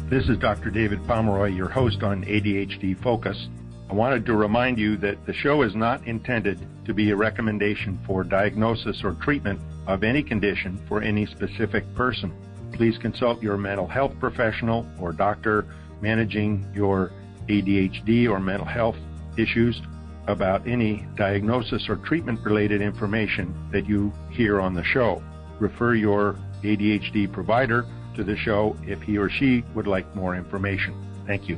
This is Dr. David Pomeroy, your host on ADHD Focus. I wanted to remind you that the show is not intended to be a recommendation for diagnosis or treatment of any condition for any specific person. Please consult your mental health professional or doctor managing your ADHD or mental health issues about any diagnosis or treatment-related information that you hear on the show. Refer your ADHD provider to the show if he or she would like more information. Thank you.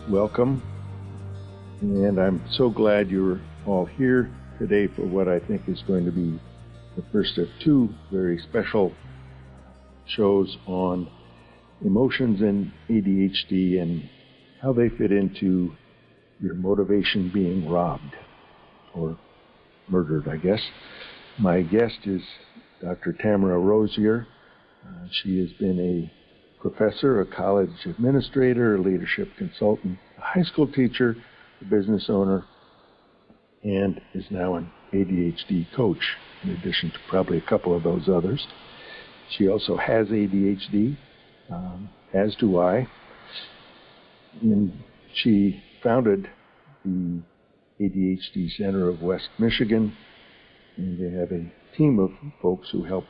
Welcome, and I'm so glad you're all here today for what I think is going to be the first of two very special shows on emotions and ADHD and how they fit into your motivation being robbed or murdered, I guess. My guest is Dr. Tamara Rosier. She has been a professor, a college administrator, a leadership consultant, a high school teacher, a business owner, and is now an ADHD coach, in addition to probably a couple of those others. She also has ADHD, as do I. And she founded the ADHD Center of West Michigan, and they have a team of folks who help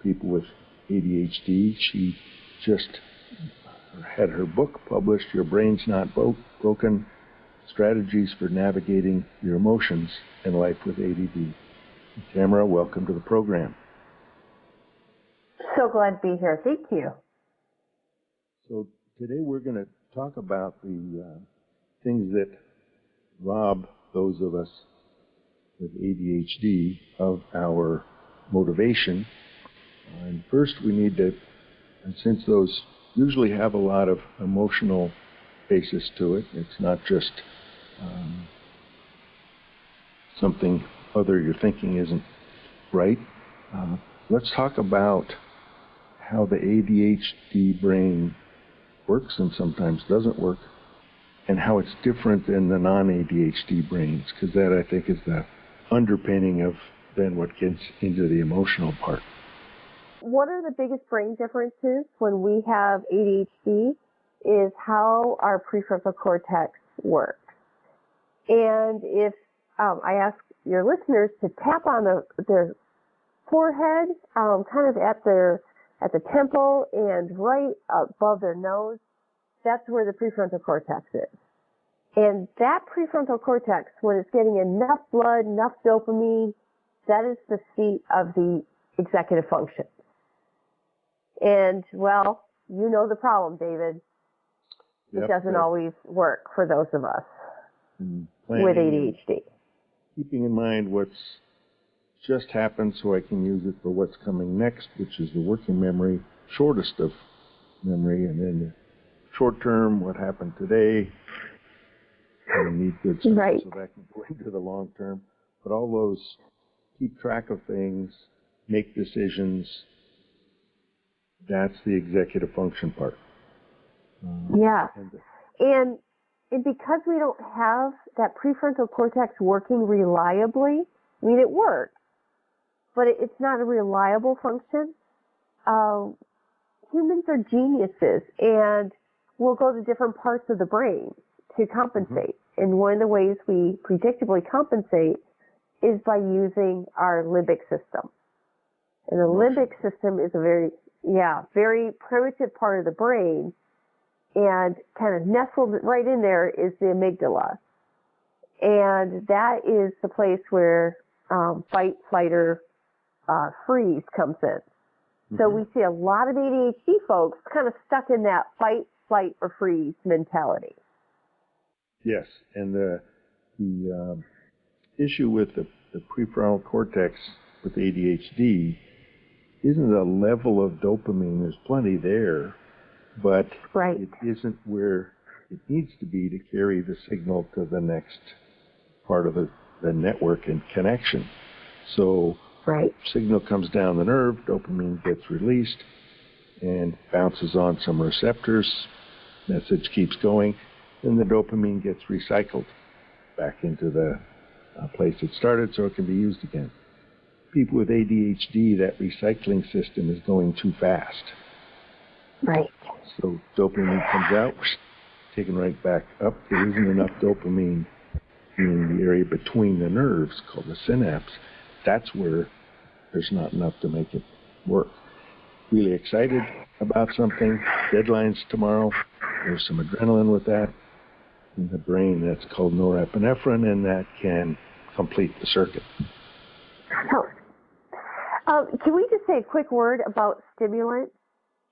people with ADHD. She just had her book published, Your Brain's Not Broken, Strategies for Navigating Your Emotions in Life with ADD. Tamara, welcome to the program. So glad to be here. Thank you. So today we're going to talk about the things that rob those of us with ADHD of our motivation. And first we need to, and since those usually have a lot of emotional basis to it, it's not just something other you're thinking isn't right. Let's talk about how the ADHD brain works and sometimes doesn't work, and how it's different than the non-ADHD brains, because that, I think, is the underpinning of then what gets into the emotional part. One of the biggest brain differences when we have ADHD is how our prefrontal cortex works. And if I ask your listeners to tap on their forehead, kind of at the temple and right above their nose, that's where the prefrontal cortex is. And that prefrontal cortex, when it's getting enough blood, enough dopamine, that is the seat of the executive function. And, well, you know the problem, David. It doesn't always work for those of us with ADHD. Keeping in mind what's just happened so I can use it for what's coming next, which is the working memory, shortest of memory, and then the short term, what happened today. I need good stuff so that can go into the long term. But all those keep track of things, make decisions, that's the executive function part. Yeah. And because we don't have that prefrontal cortex working reliably, I mean, it works, but it's not a reliable function. Humans are geniuses, and we'll go to different parts of the brain to compensate. And one of the ways we predictably compensate is by using our limbic system. And the limbic system is a very primitive part of the brain, and kind of nestled right in there is the amygdala. And that is the place where fight, flight, or freeze comes in. So we see a lot of ADHD folks kind of stuck in that fight, flight, or freeze mentality. Yes, and the issue with the prefrontal cortex with ADHD isn't the level of dopamine. There's plenty there, but it isn't where it needs to be to carry the signal to the next part of the network and connection. So signal comes down the nerve, dopamine gets released and bounces on some receptors, message keeps going, then the dopamine gets recycled back into the place it started so it can be used again. People with ADHD, that recycling system is going too fast. Right. So dopamine comes out, taken right back up. There isn't enough dopamine in the area between the nerves called the synapse. That's where there's not enough to make it work. Really excited about something, deadlines tomorrow, there's some adrenaline with that in the brain. That's called norepinephrine, and that can complete the circuit. Can we just say a quick word about stimulants?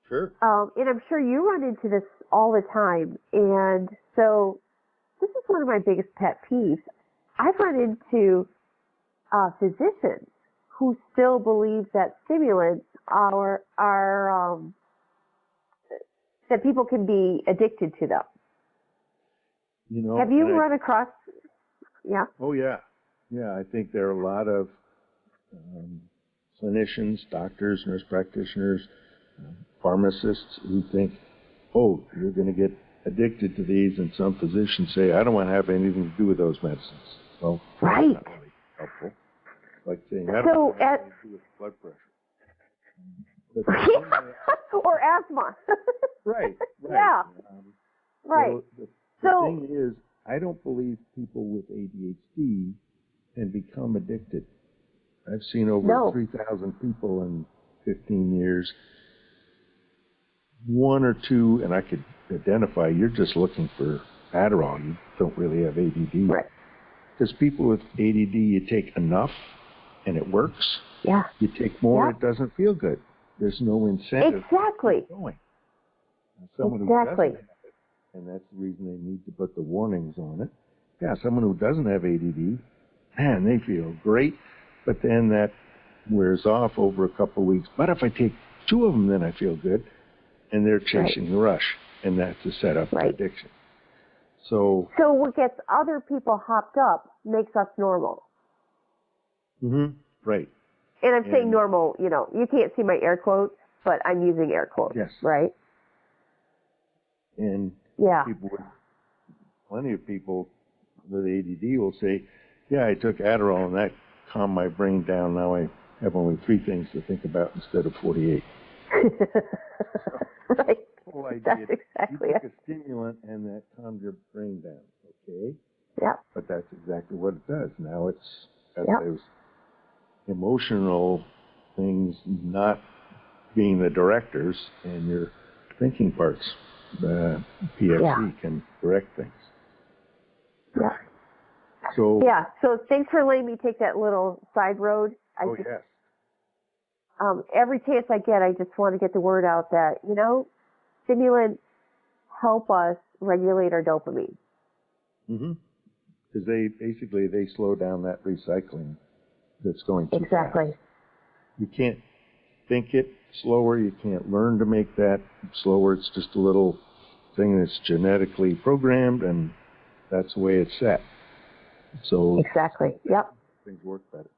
Sure. And I'm sure you run into this all the time. And so this is one of my biggest pet peeves. I've run into physicians who still believe that stimulants are that people can be addicted to them. You know, have you run across? Yeah. Oh yeah, I think there are a lot of clinicians, doctors, nurse practitioners, pharmacists who think, oh, you're going to get addicted to these, and some physicians say, I don't want to have anything to do with those medicines. Well, right. That's not really helpful. Like saying, I don't want to have anything to do with blood pressure. Or asthma. Right. Yeah. Right. The thing is, I don't believe people with ADHD can become addicted. I've seen over 3,000 people in 15 years. One or two, and I could identify, you're just looking for Adderall. You don't really have ADD. Right. Because people with ADD, you take enough, and it works. Yeah. You take more, it doesn't feel good. There's no incentive. Exactly. To keep going. Someone who doesn't have it, and that's the reason they need to put the warnings on it. Yeah, someone who doesn't have ADD, man, they feel great, but then that wears off over a couple of weeks. But if I take two of them, then I feel good, and they're chasing the rush, and that's the setup for addiction. So what gets other people hopped up makes us normal. Right. And I'm saying normal, you know, you can't see my air quotes, but I'm using air quotes. Yes. Right? And plenty of people with ADD will say, yeah, I took Adderall and that calmed my brain down. Now I have only 3 things to think about instead of 48. Right. The whole idea, that's exactly you took a stimulant and that calmed your brain down. Okay? Yeah. But that's exactly what it does. Now it's those emotional things not being the directors, and your thinking parts. The PFC can direct things. Yeah. So thanks for letting me take that little side road. Yes. Every chance I get, I just want to get the word out that, you know, stimulants help us regulate our dopamine. Because they slow down that recycling that's going too fast. You can't think it slower. You can't learn to make that slower. It's just a little thing that's genetically programmed, and that's the way it's set. So things work better.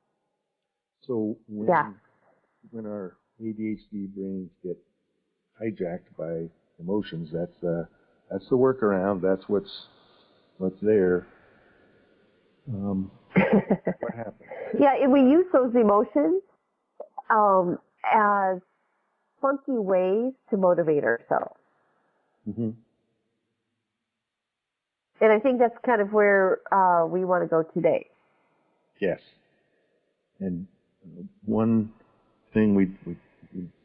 So when our ADHD brains get hijacked by emotions, that's the workaround. That's what's there. What happens? Yeah, and we use those emotions as funky ways to motivate ourselves. And I think that's kind of where we want to go today. Yes. And one thing we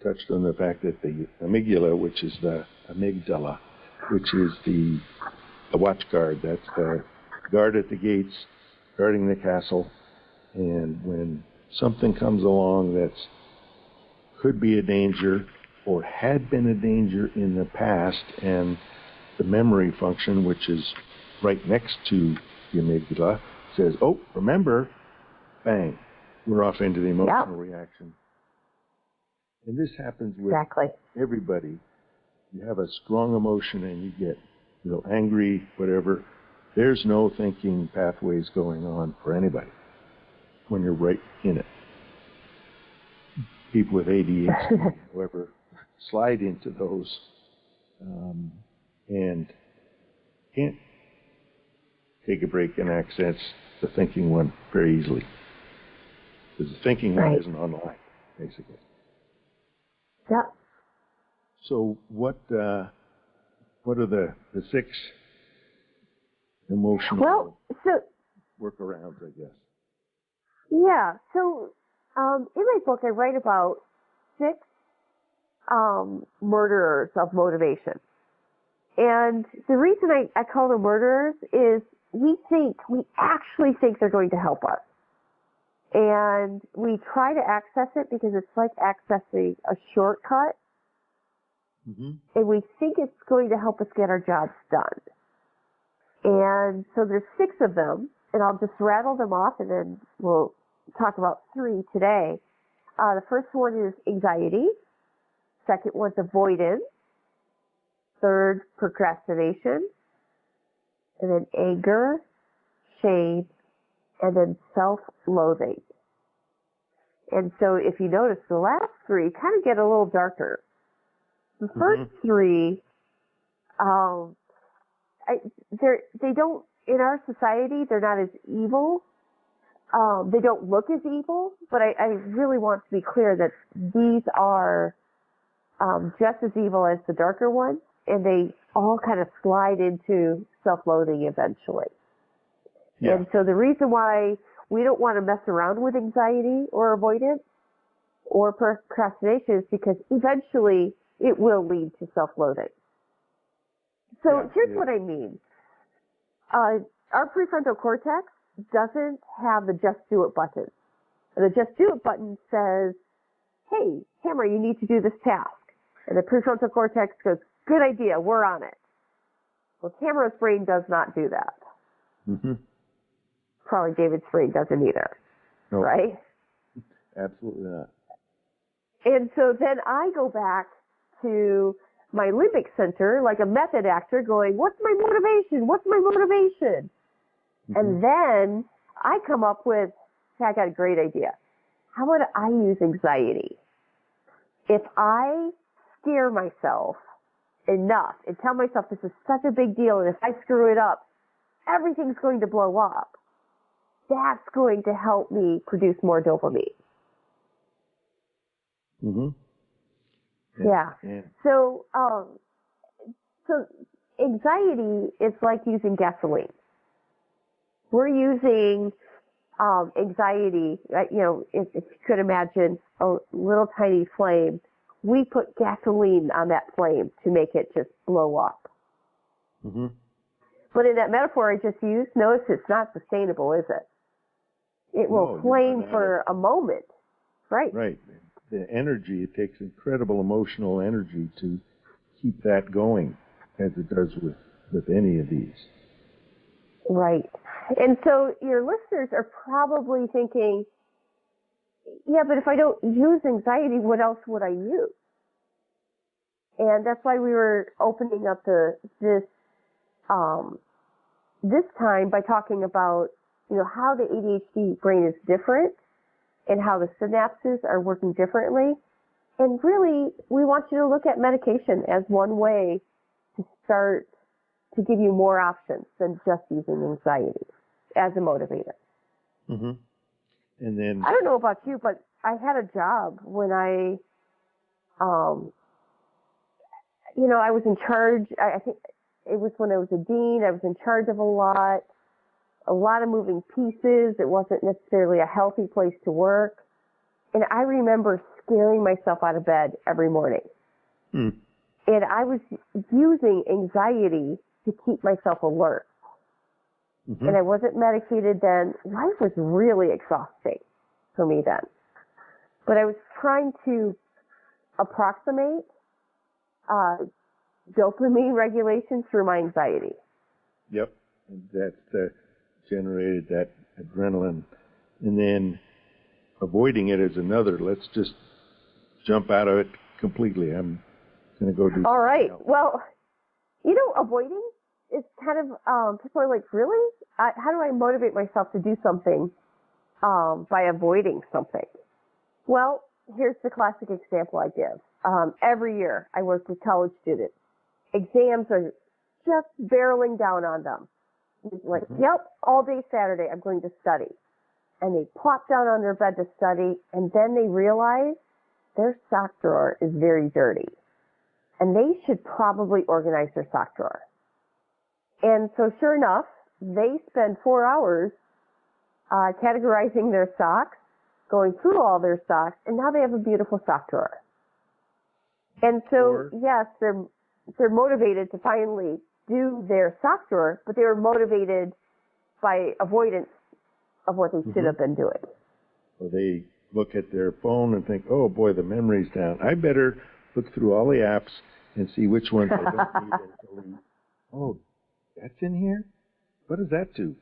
touched on the fact that the amygdala, which is the watch guard, that's the guard at the gates, guarding the castle. And when something comes along that's could be a danger or had been a danger in the past, and the memory function, which is right next to the amygdala, says, oh, remember, bang, we're off into the emotional reaction. And this happens with everybody. You have a strong emotion and you get angry, whatever. There's no thinking pathways going on for anybody when you're right in it. People with ADHD, however, slide into those and can't take a break and access the thinking one very easily. Because the thinking one isn't online, basically. Yeah. So what are the 6 emotional workarounds, I guess? Yeah. So in my book, I write about 6 murderers of motivation. And the reason I call them murderers is we actually think they're going to help us. And we try to access it because it's like accessing a shortcut. Mm-hmm. And we think it's going to help us get our jobs done. And so there's 6 of them, and I'll just rattle them off, and then we'll talk about 3 today. The first one is anxiety. Second one's avoidance. Third, procrastination. And then anger, shame, and then self-loathing. And so if you notice, the last 3 kind of get a little darker. The first 3, they don't, in our society, they're not as evil. They don't look as evil, but I really want to be clear that these are just as evil as the darker ones, and they all kind of slide into self-loathing eventually. Yeah. And so the reason why we don't want to mess around with anxiety or avoidance or procrastination is because eventually it will lead to self-loathing. So here's what I mean. Our prefrontal cortex doesn't have the just do it button. And the just do it button says, hey, Hammer, you need to do this task. And the prefrontal cortex goes, good idea, we're on it. Well, Tamara's brain does not do that. Mm-hmm. Probably David's brain doesn't either. Nope. Right? Absolutely not. And so then I go back to my limbic center like a method actor going, what's my motivation? What's my motivation? Mm-hmm. And then I come up with, hey, I got a great idea. How about I use anxiety? If I scare myself enough and tell myself this is such a big deal, and if I screw it up, everything's going to blow up, that's going to help me produce more dopamine. Mm-hmm. Yeah. So anxiety is like using gasoline. We're using anxiety, if you could imagine a little tiny flame, we put gasoline on that flame to make it just blow up. Mm-hmm. But in that metaphor I just used, notice it's not sustainable, is it? It will flame for a moment, right? Right. The energy, it takes incredible emotional energy to keep that going, as it does with any of these. Right. And so your listeners are probably thinking, yeah, but if I don't use anxiety, what else would I use? And that's why we were opening up this time by talking about, how the ADHD brain is different and how the synapses are working differently. And really, we want you to look at medication as one way to start to give you more options than just using anxiety as a motivator. Mm-hmm. And then, I don't know about you, but I had a job when I was in charge. I think it was when I was a dean. I was in charge of a lot of moving pieces. It wasn't necessarily a healthy place to work. And I remember scaring myself out of bed every morning. Mm. And I was using anxiety to keep myself alert. Mm-hmm. And I wasn't medicated then. Life was really exhausting for me then. But I was trying to approximate dopamine regulation through my anxiety. Yep. And that generated that adrenaline. And then avoiding it is another. Let's just jump out of it completely. I'm going to go do all right. else. Well, avoiding is kind of, people are like, really? How do I motivate myself to do something by avoiding something? Well, here's the classic example I give. Every year I work with college students. Exams are just barreling down on them. It's like, yep, all day Saturday I'm going to study. And they plop down on their bed to study, and then they realize their sock drawer is very dirty. and they should probably organize their sock drawer. And so sure enough, they spend 4 hours categorizing their socks, going through all their socks, and now they have a beautiful sock drawer. And so, yes, they're motivated to finally do their sock drawer, but they were motivated by avoidance of what they should have been doing. Or they look at their phone and think, oh boy, the memory's down. I better look through all the apps and see which ones I don't need and delete. Oh, that's in here? What does that do?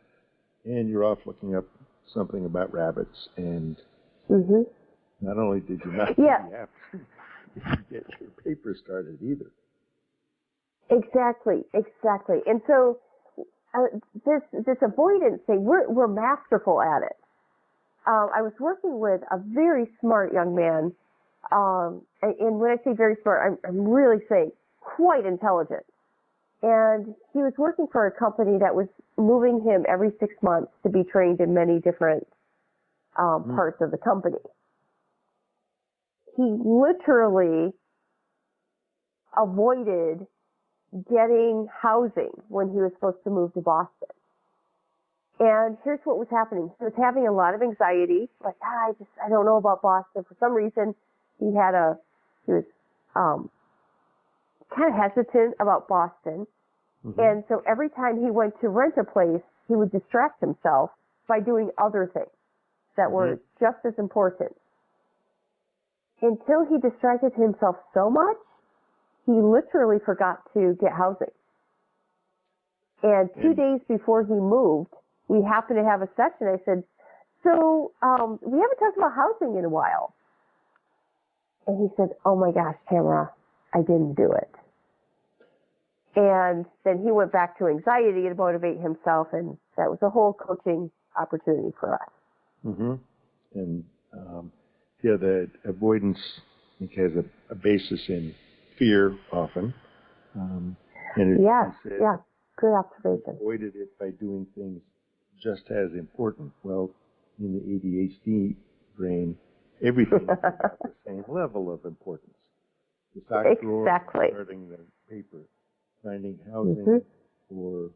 And you're off looking up something about rabbits, and not only did you not do the apps, you didn't get your paper started either. Exactly. And so this avoidance thing, we're masterful at it. I was working with a very smart young man, and when I say very smart, I'm really saying quite intelligent. And he was working for a company that was moving him every 6 months to be trained in many different parts of the company. He literally avoided getting housing when he was supposed to move to Boston. And here's what was happening. He was having a lot of anxiety, like, I don't know about Boston. For some reason, he was kind of hesitant about Boston. And so every time he went to rent a place, he would distract himself by doing other things that were just as important. Until he distracted himself so much, he literally forgot to get housing. And 2 days before he moved, we happened to have a session. I said, so we haven't talked about housing in a while. And he said, oh my gosh, Tamara, I didn't do it. And then he went back to anxiety to motivate himself, and that was a whole coaching opportunity for us. And the avoidance, I think, has a basis in fear often. And good observation. Avoided it by doing things just as important. Well, in the ADHD brain, everything is at the same level of importance. The sock drawer, starting the paper, finding housing, or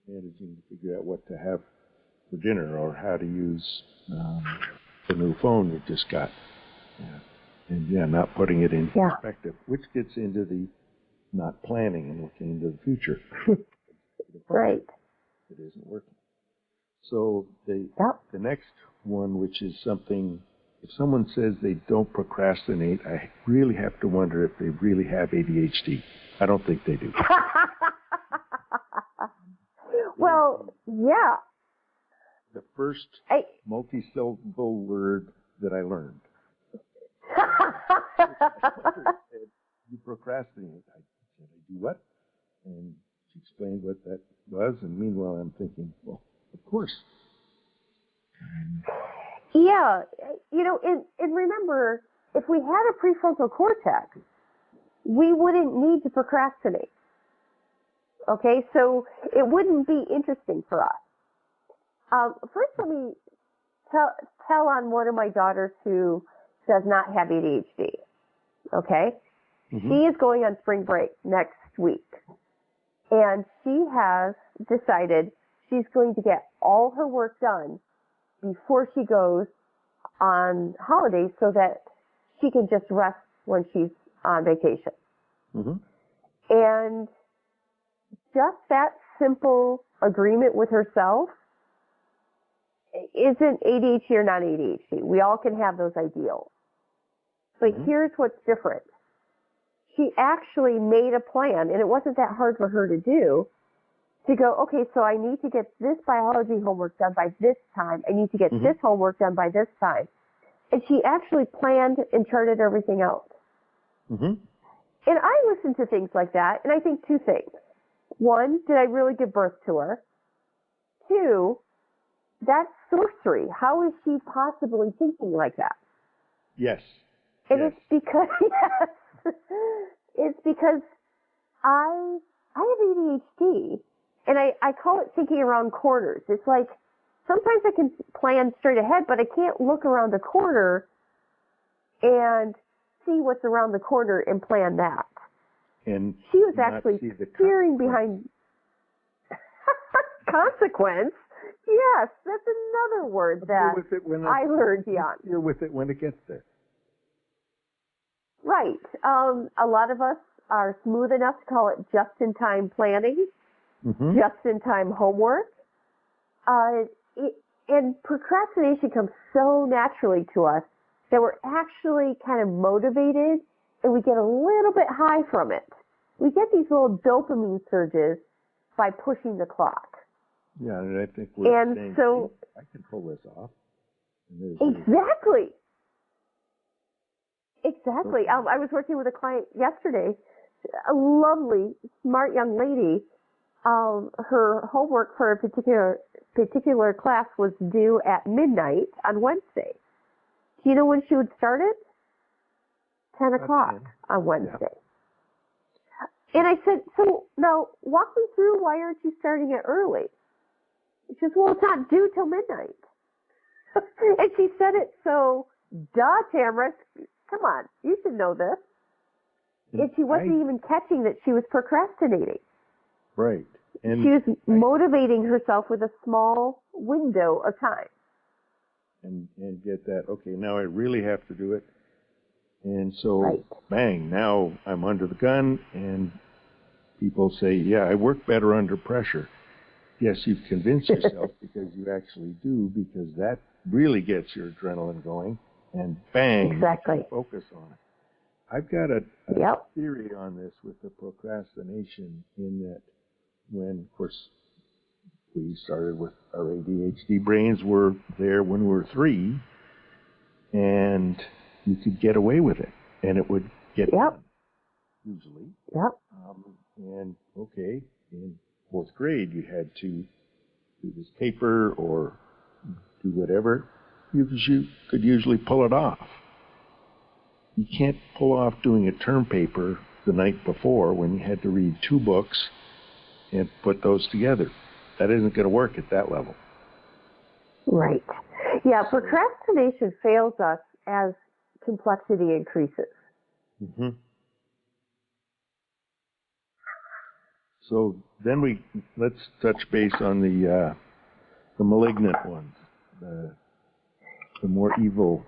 managing to figure out what to have for dinner, or how to use the new phone you just got. And not putting it in perspective, which gets into the not planning and looking into the future. Right. It isn't working. So the next one, which is something, if someone says they don't procrastinate, I really have to wonder if they really have ADHD. I don't think they do. Well, yeah. The first multi-syllable word that I learned. You procrastinate. I said, I do what? And she explained what that was, and meanwhile I'm thinking, well, of course. Yeah, and remember, if we had a prefrontal cortex, we wouldn't need to procrastinate. Okay, so it wouldn't be interesting for us. First, let me tell on one of my daughters who does not have ADHD. Okay, she is going on spring break next week, and she has decided she's going to get all her work done before she goes on holidays so that she can just rest when she's on vacation. And just that simple agreement with herself isn't ADHD or not ADHD. We all can have those ideals. But here's what's different. She actually made a plan, and it wasn't that hard for her to do, to go, okay, so I need to get this biology homework done by this time. I need to get this homework done by this time. And she actually planned and charted everything out. And I listen to things like that, and I think two things. One, did I really give birth to her? Two, that's sorcery. How is she possibly thinking like that? Yes. And it's because, it's because I have ADHD, and I call it thinking around corners. It's like sometimes I can plan straight ahead, but I can't look around a corner and see what's around the corner and plan that. And she was not actually see the steering behind consequence. Yes, that's another word that I learned young. Deal with it when it gets there. Right. A lot of us are smooth enough to call it just-in-time planning, just-in-time homework. And procrastination comes so naturally to us that we're actually kind of motivated and we get a little bit high from it. We get these little dopamine surges by pushing the clock. Yeah, and I think we're saying, so, I can pull this off. Exactly. Exactly. I was working with a client yesterday, a lovely, smart young lady. Her homework for a particular class was due at midnight on Wednesday. Do you know when she would start it? 10 o'clock on Wednesday. Yeah. And I said, so now walk me through, why aren't you starting it early? She says, well, it's not due till midnight. And she said it so, duh, Tamara, come on, you should know this. And she wasn't even catching that she was procrastinating. Right. And she was motivating herself with a small window of time. And get that, okay, now I really have to do it. And so, bang, now I'm under the gun, and people say, yeah, I work better under pressure. Yes, you've convinced yourself because you actually do, because that really gets your adrenaline going, and bang, focus on it. I've got a theory on this with the procrastination, in that when, of course, we started with our ADHD brains were there when we were 3, and you could get away with it, and it would get done, usually. And, okay, in 4th grade, you had to do this paper or do whatever. You could usually pull it off. You can't pull off doing a term paper the night before when you had to read 2 books and put those together. That isn't going to work at that level. Right. Yeah, procrastination fails us as complexity increases. So then let's touch base on the malignant ones, the more evil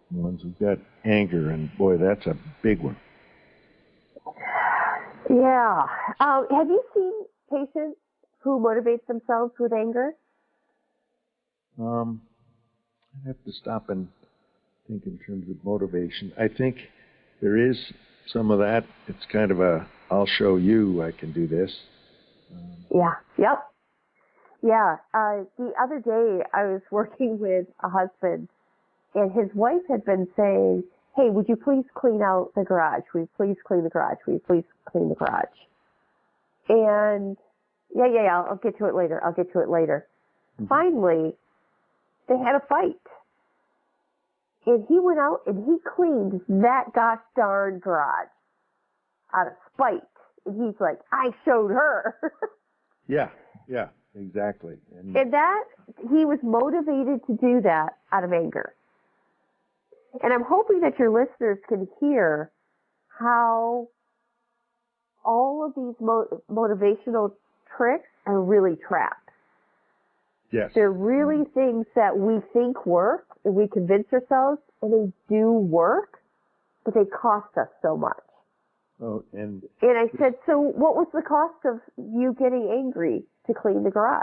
ones. We've got anger, and boy, that's a big one. Yeah. Have you seen patients who motivate themselves with anger? I have to stop and think in terms of motivation. I think there is some of that. It's kind of I'll show you I can do this. Yeah. The other day I was working with a husband, and his wife had been saying, hey, would you please clean out the garage? Will you please clean the garage? Will you please clean the garage? And I'll get to it later. Finally, they had a fight. And he went out and he cleaned that gosh darn garage out of spite. And he's like, I showed her. Yeah, exactly. And that, he was motivated to do that out of anger. And I'm hoping that your listeners can hear how all of these motivational tricks are really traps. Yes. They're really things that we think work, and we convince ourselves, and they do work, but they cost us so much. Oh, and I said, so what was the cost of you getting angry to clean the garage?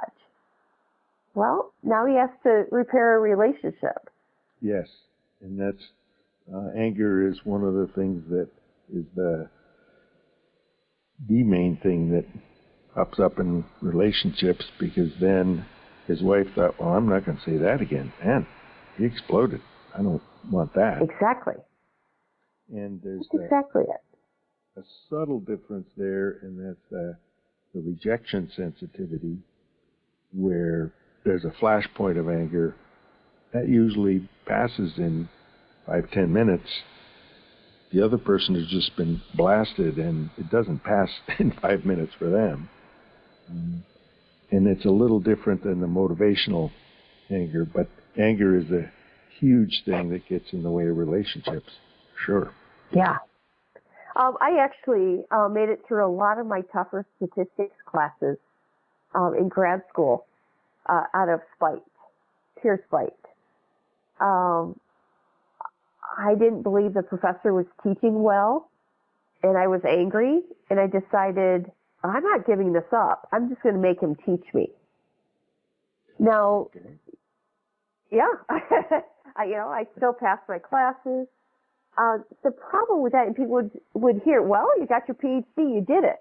Well, now he has to repair a relationship. Yes, and that's anger is one of the things that is the main thing that pops up in relationships, because then his wife thought, well, I'm not going to say that again. Man, he exploded. I don't want that. Exactly. And there's a subtle difference there, and that's the rejection sensitivity, where there's a flashpoint of anger that usually passes in 5-10 minutes. The other person has just been blasted, and it doesn't pass in 5 minutes for them. And it's a little different than the motivational anger, but anger is a huge thing that gets in the way of relationships. Sure. Yeah. I actually made it through a lot of my tougher statistics classes in grad school out of spite, pure spite. I didn't believe the professor was teaching well, and I was angry, and I decided, I'm not giving this up. I'm just going to make him teach me. Now, yeah, I still passed my classes. The problem with that, and people would hear, well, you got your PhD, you did it.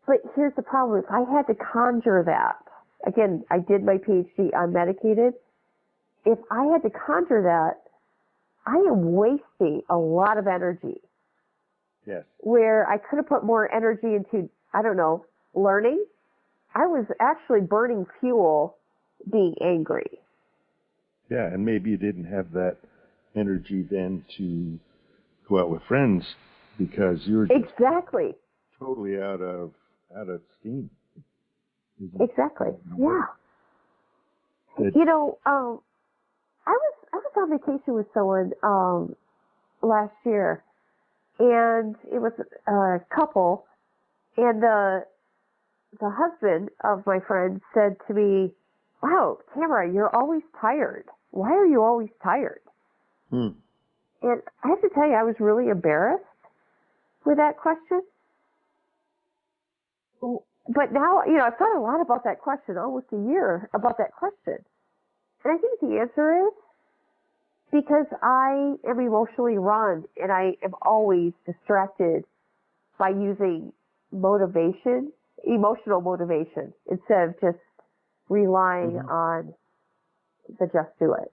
But here's the problem. If I had to conjure that, again, I did my PhD unmedicated. If I had to conjure that, I am wasting a lot of energy. Yes. Where I could have put more energy into, I don't know, learning. I was actually burning fuel being angry. Yeah, and maybe you didn't have that energy then to go out with friends because you were just exactly totally out of steam. Exactly. Yeah. I was on vacation with someone last year, and it was a couple, and the husband of my friend said to me, "Wow, Tamara, you're always tired. Why are you always tired?" And I have to tell you, I was really embarrassed with that question. But now, I've thought a lot about that question, almost a year about that question. And I think the answer is because I am emotionally run and I am always distracted by using motivation, emotional motivation, instead of just relying on the just do it.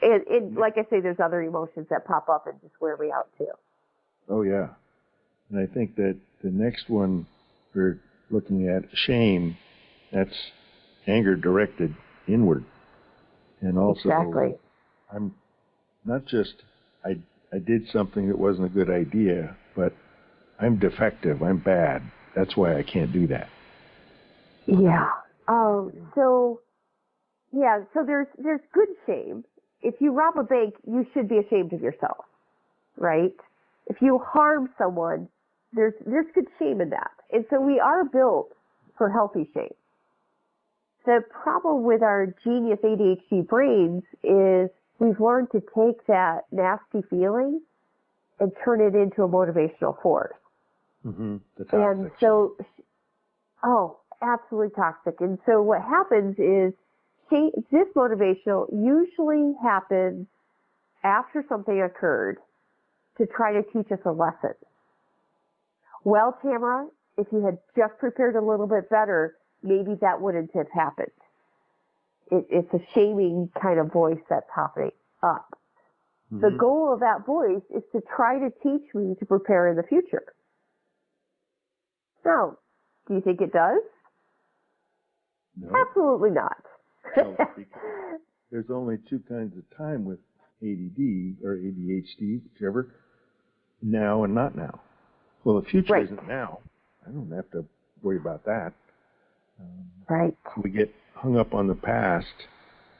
And like I say, there's other emotions that pop up and just wear me out too. Oh, yeah. And I think that the next one we're looking at, shame, that's anger directed inward. And also, exactly. I'm not just, I did something that wasn't a good idea, but I'm defective, I'm bad. That's why I can't do that. Yeah. So there's good shame. If you rob a bank, you should be ashamed of yourself, right? If you harm someone, there's good shame in that. And so we are built for healthy shame. The problem with our genius ADHD brains is we've learned to take that nasty feeling and turn it into a motivational force. Mm-hmm. The toxic. And so, absolutely toxic. And so what happens is this motivational usually happens after something occurred to try to teach us a lesson. Well, Tamara, if you had just prepared a little bit better, maybe that wouldn't have happened. It's a shaming kind of voice that's popping up. Mm-hmm. The goal of that voice is to try to teach me to prepare in the future. Now, do you think it does? No. Absolutely not. No, because there's only two kinds of time with ADD or ADHD, whichever, now and not now. Well, the future isn't now. I don't have to worry about that. Right. We get hung up on the past.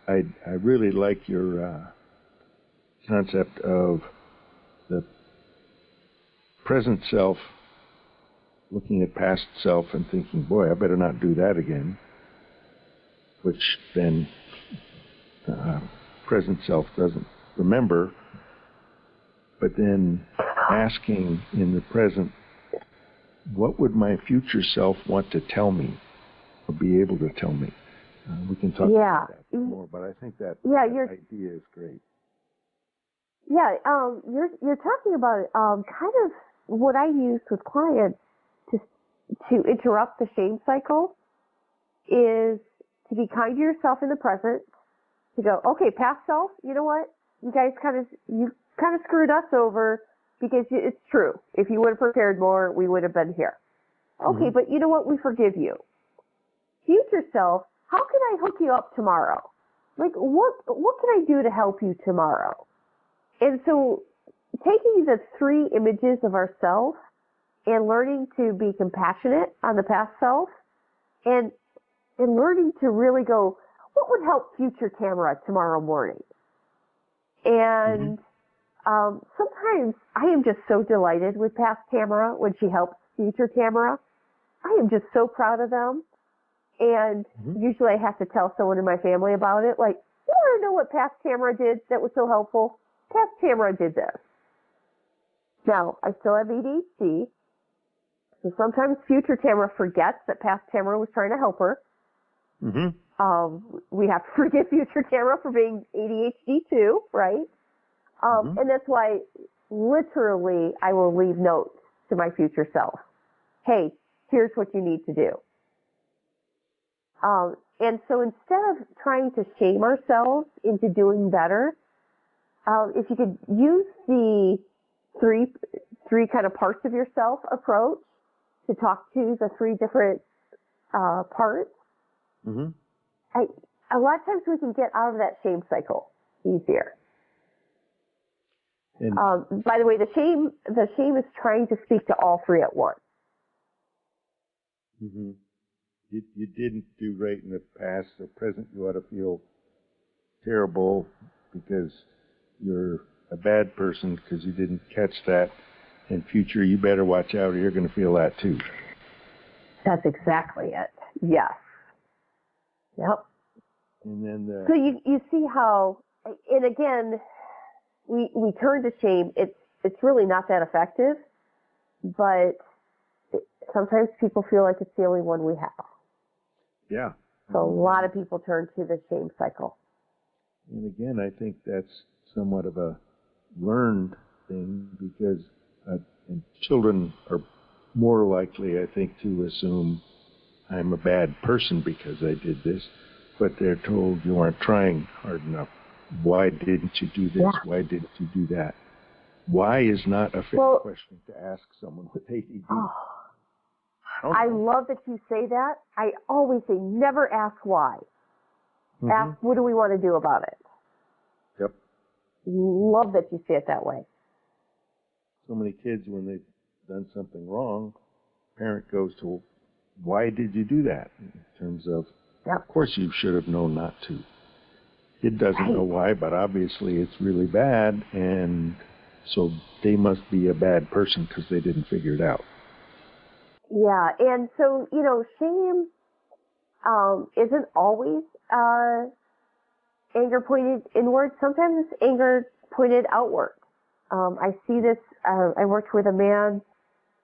I really like your concept of the present self looking at past self and thinking, boy, I better not do that again, which then present self doesn't remember, but then asking in the present, what would my future self want to tell me or be able to tell me? We can talk about that more, but I think that idea is great. Yeah, you're talking about kind of what I use with clients to interrupt the shame cycle is to be kind to yourself in the present, to go, okay, past self, you know what? You guys kind of screwed us over because it's true. If you would have prepared more, we would have been here. Okay, but you know what? We forgive you. Future self, how can I hook you up tomorrow? Like, what can I do to help you tomorrow? And so taking the three images of ourselves and learning to be compassionate on the past self and learning to really go, what would help future Tamara tomorrow morning? And Sometimes I am just so delighted with past Tamara when she helps future Tamara. I am just so proud of them. And usually I have to tell someone in my family about it. Like, you want to know what past Tamara did that was so helpful? Past Tamara did this. Now, I still have ADHD. So sometimes future Tamara forgets that past Tamara was trying to help her. We have to forgive future Tamara for being ADHD too, right? And that's why literally I will leave notes to my future self. Hey, here's what you need to do. And so instead of trying to shame ourselves into doing better, if you could use the three kind of parts of yourself approach to talk to the three different parts, a lot of times we can get out of that shame cycle easier. And by the way, the shame is trying to speak to all three at once. you didn't do right in the past or present. You ought to feel terrible because you're a bad person because you didn't catch that. In future, you better watch out or you're going to feel that too. That's exactly it. Yes. Yep. And then so you see how, and again, we turn to shame. It's really not that effective, but sometimes people feel like it's the only one we have. Yeah. So a lot of people turn to the shame cycle. And again, I think that's somewhat of a learned thing because and children are more likely, I think, to assume I'm a bad person because I did this, but they're told you aren't trying hard enough. Why didn't you do this? Yeah. Why didn't you do that? Why is not a fair question to ask someone with ADD. I love that you say that. I always say never ask why. Ask what do we want to do about it. Yep. Love that you say it that way. So many kids, when they've done something wrong, parent goes to, why did you do that? In terms of, of course you should have known not to. Kid doesn't know why, but obviously it's really bad, and so they must be a bad person because they didn't figure it out. Yeah, and so, shame isn't always anger pointed inward. Sometimes it's anger pointed outward. I see this, I worked with a man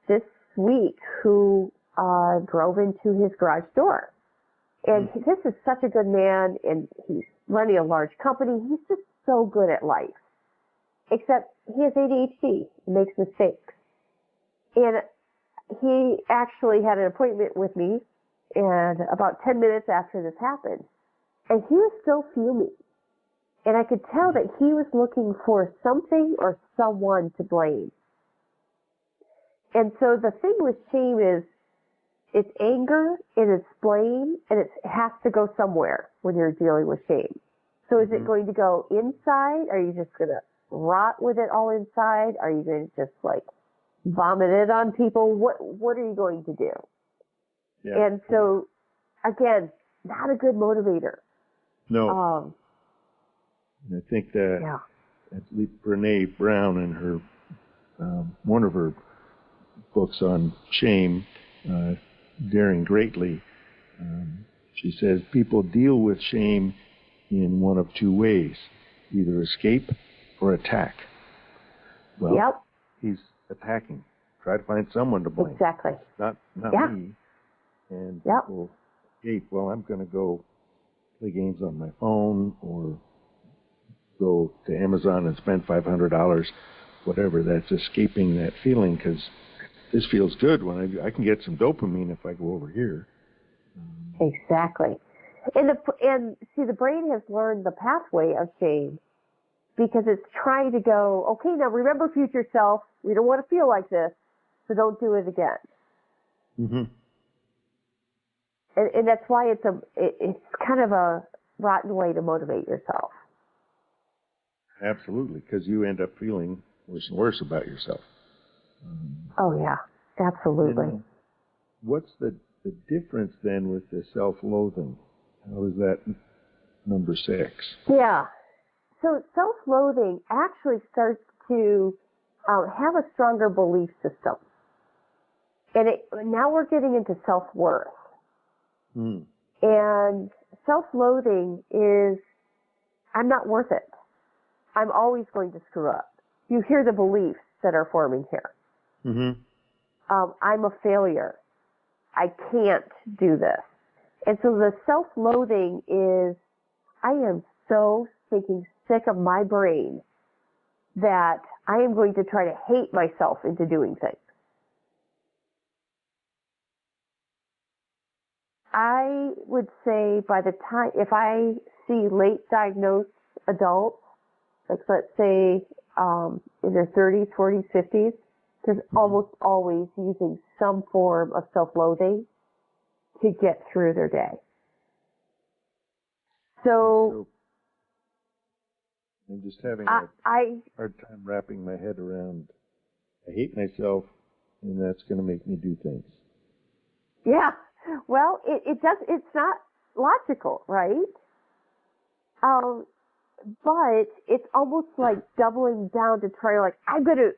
this week who drove into his garage door. And this is such a good man, and he's running a large company. He's just so good at life. Except he has ADHD. He makes mistakes. And he actually had an appointment with me, and about 10 minutes after this happened, and he was still fuming. And I could tell that he was looking for something or someone to blame. And so the thing with shame is it's anger and it's blame, and it has to go somewhere when you're dealing with shame. So is it going to go inside? Are you just going to rot with it all inside? Are you going to just vomit it on people? What are you going to do? Yeah. And so, again, not a good motivator. No. I think that Brene Brown in her one of her books on shame, Daring Greatly, she says people deal with shame in one of two ways, either escape or attack. Well, he's attacking. Try to find someone to blame. Exactly. Not me. And people escape. Well, I'm going to go play games on my phone or go to Amazon and spend $500, whatever. That's escaping that feeling because this feels good when I can get some dopamine if I go over here. Exactly. And see, the brain has learned the pathway of shame because it's trying to go, okay, now remember future self. We don't want to feel like this, so don't do it again. And that's why it's kind of a rotten way to motivate yourself. Absolutely, because you end up feeling worse and worse about yourself. Oh, yeah, absolutely. And what's the difference then with the self-loathing? How is that number 6? Yeah. So self-loathing actually starts to have a stronger belief system. And now we're getting into self-worth. And self-loathing is, I'm not worth it. I'm always going to screw up. You hear the beliefs that are forming here. I'm a failure. I can't do this. And so the self-loathing is, I am so stinking sick of my brain that I am going to try to hate myself into doing things. I would say by the time, if I see late diagnosed adults, like let's say in their 30s, 40s, 50s, there's almost always using some form of self-loathing to get through their day. So I'm just having a hard time wrapping my head around, I hate myself, and that's going to make me do things. Yeah. Well, it does. It's not logical, right? But it's almost like doubling down to try, like, I got to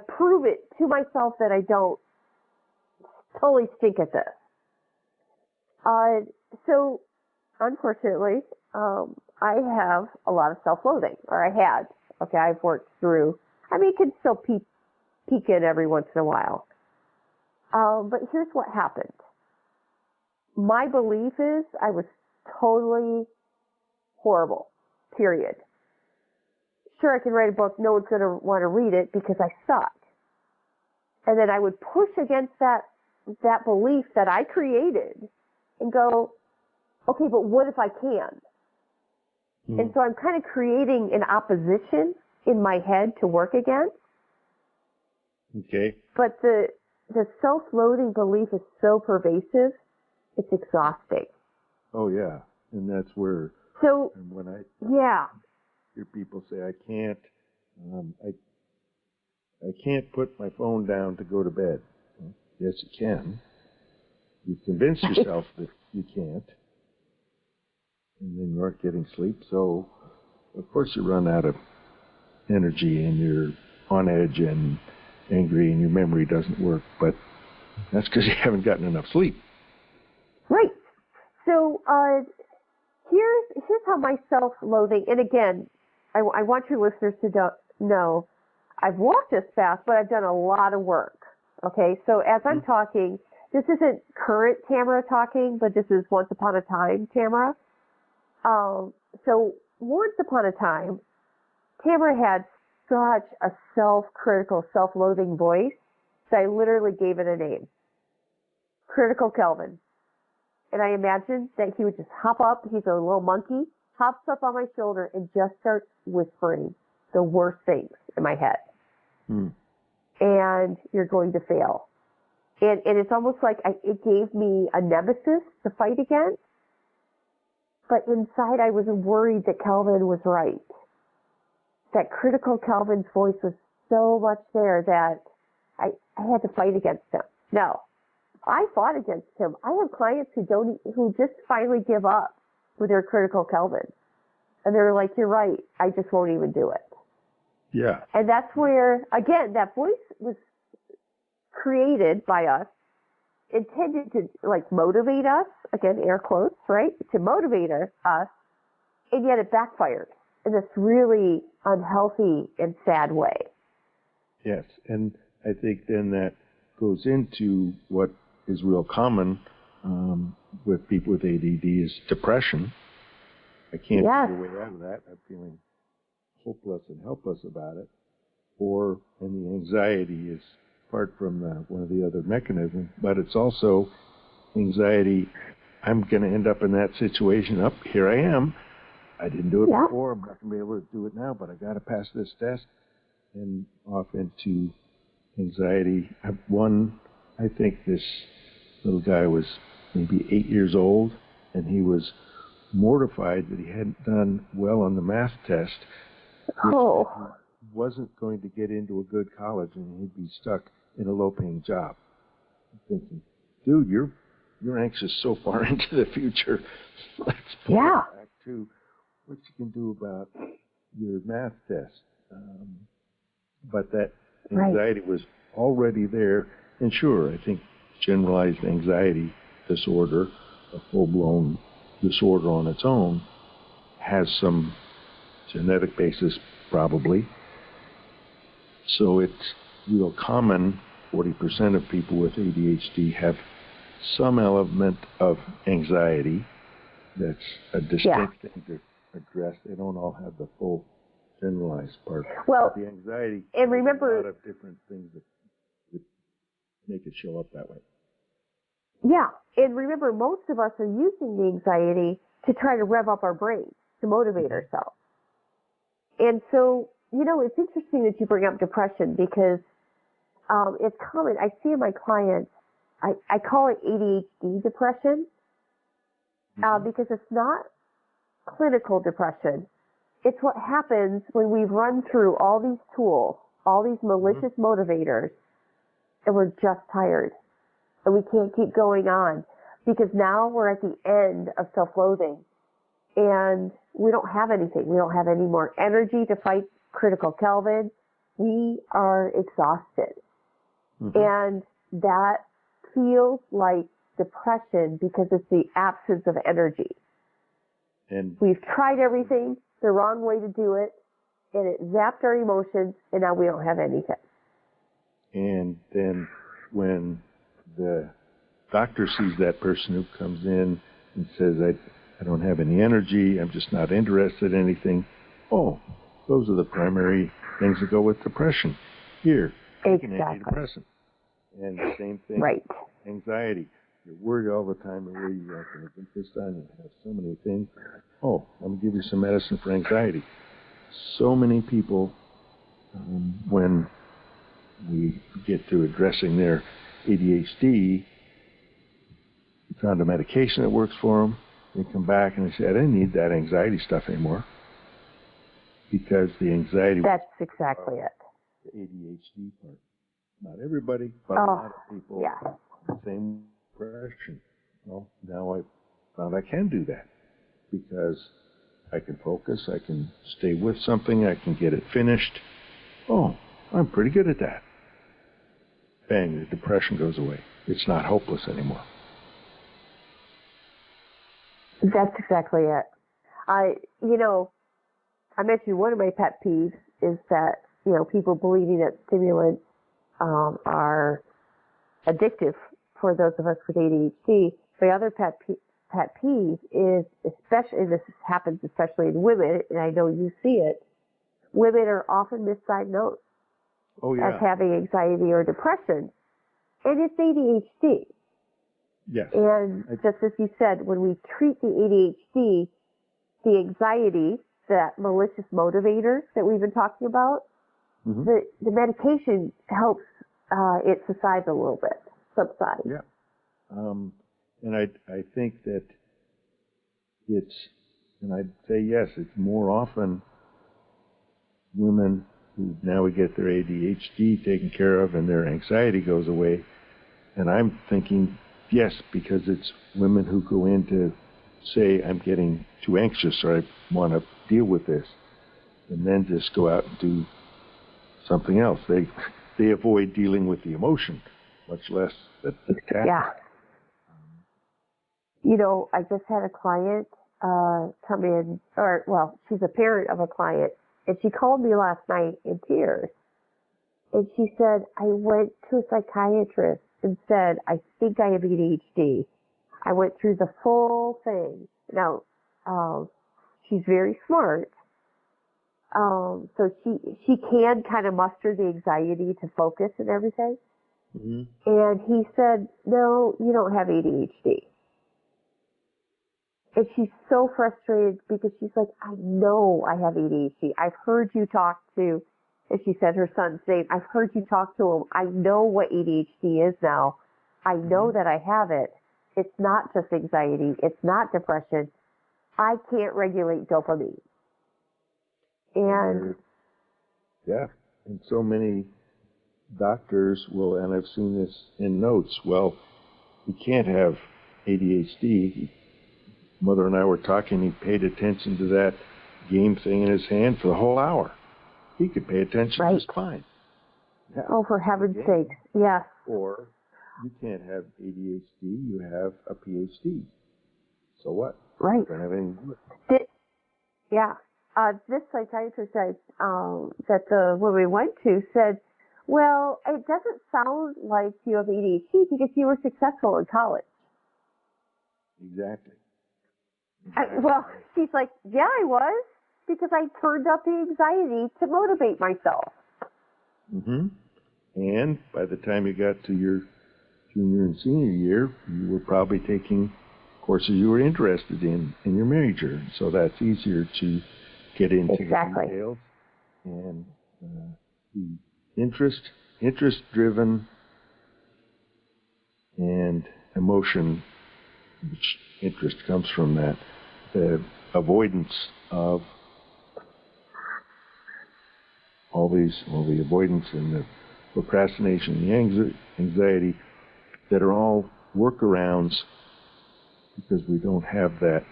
prove it to myself that I don't totally stink at this. So, unfortunately, I have a lot of self-loathing, or I had. Okay, I've worked through. I mean, it can still peek in every once in a while. But here's what happened. My belief is I was totally horrible, period. Sure, I can write a book. No one's going to want to read it because I suck. And then I would push against that belief that I created and go, okay, but what if I can? And so I'm kind of creating an opposition in my head to work against. Okay. But the self-loathing belief is so pervasive, it's exhausting. Oh, yeah. And that's where, so, and when I hear people say, I can't put my phone down to go to bed. Well, yes, you can. You convince yourself that you can't. And then you aren't getting sleep. So, of course, you run out of energy and you're on edge and angry and your memory doesn't work. But that's because you haven't gotten enough sleep. Right. So here's how my self-loathing, and again, I want your listeners to know I've walked this path, but I've done a lot of work. Okay, so as I'm talking, this isn't current Tamara talking, but this is once upon a time Tamara. So once upon a time, Tamara had such a self-critical, self-loathing voice that I literally gave it a name. Critical Kelvin. And I imagined that he would just hop up, he's a little monkey, hops up on my shoulder and just starts whispering the worst things in my head. And you're going to fail. And it's almost like it gave me a nemesis to fight against. But inside I was worried that Kelvin was right. That critical Kelvin's voice was so much there that I had to fight against him. No, I fought against him. I have clients who just finally give up with their critical Kelvin. And they're like, you're right, I just won't even do it. Yeah. And that's where, again, that voice was created by us, intended to like motivate us, again, air quotes, right? To motivate us, and yet it backfired in this really unhealthy and sad way. Yes, and I think then that goes into what is real common with people with ADD is depression. I can't get a way out of that. I'm feeling hopeless and helpless about it. And the anxiety is apart from one of the other mechanisms, but it's also anxiety. I'm going to end up in that situation. Here I am. I didn't do it before. I'm not going to be able to do it now, but I got to pass this test. And off into anxiety. I think this little guy was maybe 8 years old, and he was mortified that he hadn't done well on the math test. He wasn't going to get into a good college, and he'd be stuck in a low-paying job. I'm thinking, dude, you're anxious so far into the future. Let's pull back to what you can do about your math test. But that anxiety was already there. And sure, I think generalized anxiety disorder, a full-blown disorder on its own, has some genetic basis probably. So it's real common. 40% of people with ADHD have some element of anxiety. That's a distinct thing to address. They don't all have the full generalized part. Well, but the anxiety, and remember, a lot of different things that make it show up that way. Yeah, and remember, most of us are using the anxiety to try to rev up our brains, to motivate ourselves. And so, it's interesting that you bring up depression because it's common. I see in my clients, I call it ADHD depression because it's not clinical depression. It's what happens when we've run through all these tools, all these malicious motivators, and we're just tired. And we can't keep going on because now we're at the end of self-loathing and we don't have anything. We don't have any more energy to fight critical Kelvin. We are exhausted. And that feels like depression because it's the absence of energy. And we've tried everything, the wrong way to do it, and it zapped our emotions, and now we don't have anything. And then when the doctor sees that person who comes in and says, I don't have any energy, I'm just not interested in anything. Oh, those are the primary things that go with depression. Here, take an antidepressant. And the same thing, anxiety. You're worried all the time, and you have to get this done and have so many things. Oh, I'm going to give you some medicine for anxiety. So many people, when we get to addressing their ADHD, we found a medication that works for them. They come back and they say, I didn't need that anxiety stuff anymore. Because the anxiety... That's exactly it. The ADHD part. Not everybody, but a lot of people have the same impression. Well, now I found I can do that. Because I can focus, I can stay with something, I can get it finished. Oh, I'm pretty good at that. Bang, the depression goes away. It's not hopeless anymore. That's exactly it. I mentioned one of my pet peeves is that, people believing that stimulants are addictive for those of us with ADHD. My other pet peeve is, especially, this happens especially in women, and I know you see it, women are often misdiagnosed as having anxiety or depression, and it's ADHD. Yes. And just as you said, when we treat the ADHD, the anxiety, that malicious motivator that we've been talking about, the medication helps it subside a little bit. Yeah. And I think that and I'd say yes, it's more often women who now we get their ADHD taken care of and their anxiety goes away. And I'm thinking, yes, because it's women who go in to say, I'm getting too anxious or I want to deal with this, and then just go out and do something else. They avoid dealing with the emotion, much less the task. Yeah. I just had a client come in, she's a parent of a client, and she called me last night in tears. And she said, I went to a psychiatrist and said, I think I have ADHD. I went through the full thing. Now, she's very smart. So she can kind of muster the anxiety to focus and everything. And he said, no, you don't have ADHD. And she's so frustrated because she's like, I know I have ADHD. I've heard you talk to, as she said her son's name, I've heard you talk to him. I know what ADHD is now. I know that I have it. It's not just anxiety. It's not depression. I can't regulate dopamine. And and so many doctors will, and I've seen this in notes, well, he can't have ADHD. Mother and I were talking, he paid attention to that game thing in his hand for the whole hour. he could pay attention just fine. Yeah. Oh, for heaven's sakes, yes. Or you can't have ADHD, you have a PhD. So what? Right. You don't have any work. This psychiatrist that the woman we went to said, well, it doesn't sound like you have ADHD because you were successful in college. Exactly. Well, she's like, yeah, I was, because I turned up the anxiety to motivate myself. Mm-hmm. And by the time you got to your junior and senior year, you were probably taking courses you were interested in your major. So that's easier to get into the details and be interest-driven and emotion, which interest comes from that, the avoidance of all the avoidance and the procrastination, the anxiety that are all workarounds because we don't have that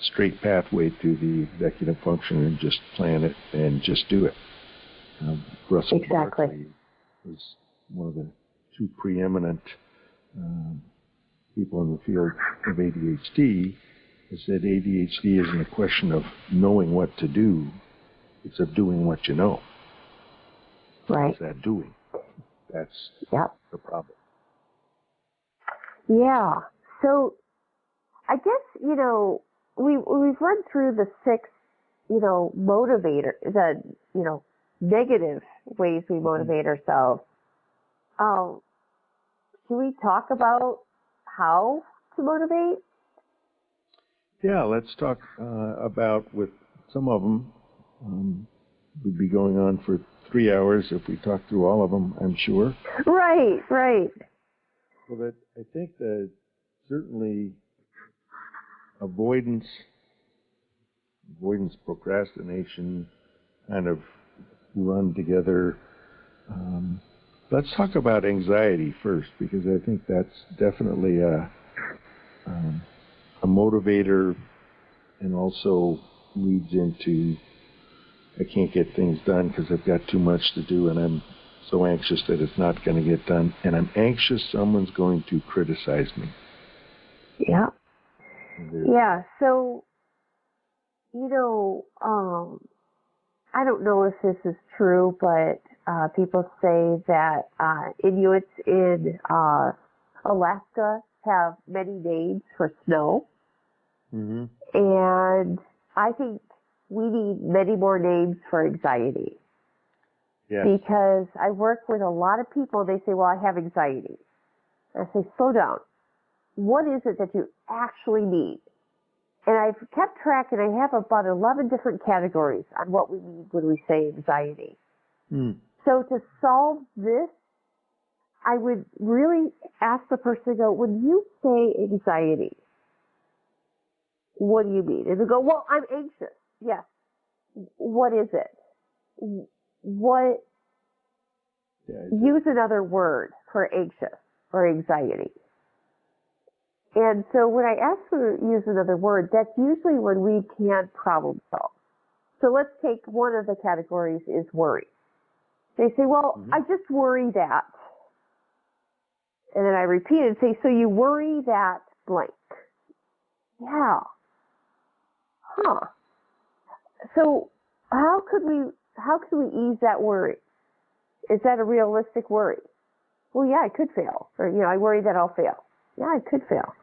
straight pathway to the executive function and just plan it and just do it. Russell Barkley was one of the two preeminent people in the field of ADHD. He said ADHD isn't a question of knowing what to do, it's of doing what you know. Right. What's that doing? That's the problem. Yeah. So I guess, we've run through the 6, negative ways we motivate ourselves. Should we talk about how to motivate? Yeah, let's talk about with some of them. We'd be going on for 3 hours if we talk through all of them, I'm sure. Right. Well, I think that certainly avoidance, procrastination kind of run together. Let's talk about anxiety first, because I think that's definitely a motivator and also leads into I can't get things done because I've got too much to do and I'm so anxious that it's not going to get done. And I'm anxious someone's going to criticize me. Yeah. Yeah. So, I don't know if this is true, but people say that Inuits in Alaska have many names for snow. Mm-hmm. And I think we need many more names for anxiety. Yes. Because I work with a lot of people, they say, well, I have anxiety. I say, slow down. What is it that you actually need? And I've kept track, and I have about 11 different categories on what we need when we say anxiety. Mm. So to solve this, I would really ask the person to go, when you say anxiety, what do you mean? And they go, well, I'm anxious. Yes. What is it? What? Use another word for anxious or anxiety. And so when I ask them to use another word, that's usually when we can't problem solve. So let's take one of the categories is worry. They say, well, I just worry that. And then I repeat it and say, so you worry that blank. Yeah. Huh. So how could we ease that worry? Is that a realistic worry? Well, yeah, I could fail. Or, I worry that I'll fail. Yeah, I could fail.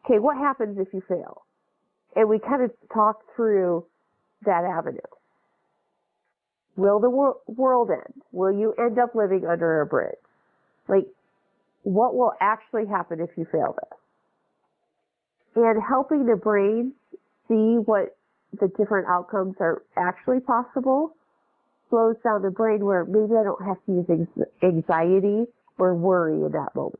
Okay, what happens if you fail? And we kind of talk through that avenue. Will the world end? Will you end up living under a bridge? Like, what will actually happen if you fail this? And helping the brain see what the different outcomes are actually possible slows down the brain where maybe I don't have to use anxiety or worry in that moment.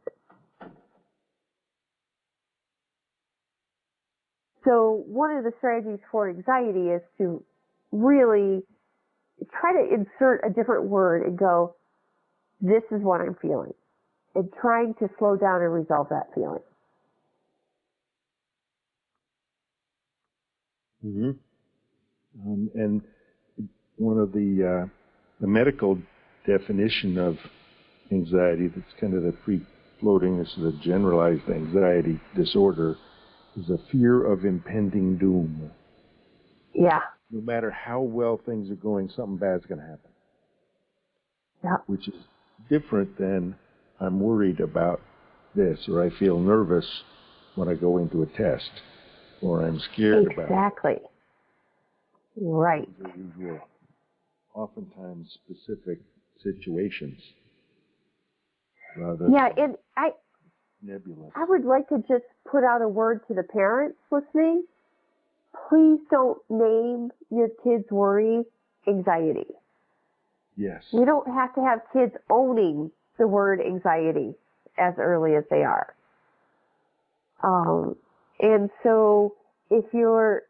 So one of the strategies for anxiety is to really try to insert a different word and go, this is what I'm feeling, and trying to slow down and resolve that feeling. Mm-hmm. And one of the the medical definition of anxiety, that's kind of the free-floating, this is a generalized anxiety disorder, is a fear of impending doom. Yeah. No matter how well things are going, something bad's going to happen. Yeah. Which is different than I'm worried about this, or I feel nervous when I go into a test, or I'm scared about it. Exactly. Right. Those are usual, oftentimes specific situations, rather Yeah, than and nebulous. I would like to just put out a word to the parents listening. Please don't name your kids' worry anxiety. Yes. We don't have to have kids owning the word anxiety as early as they are. And so if you're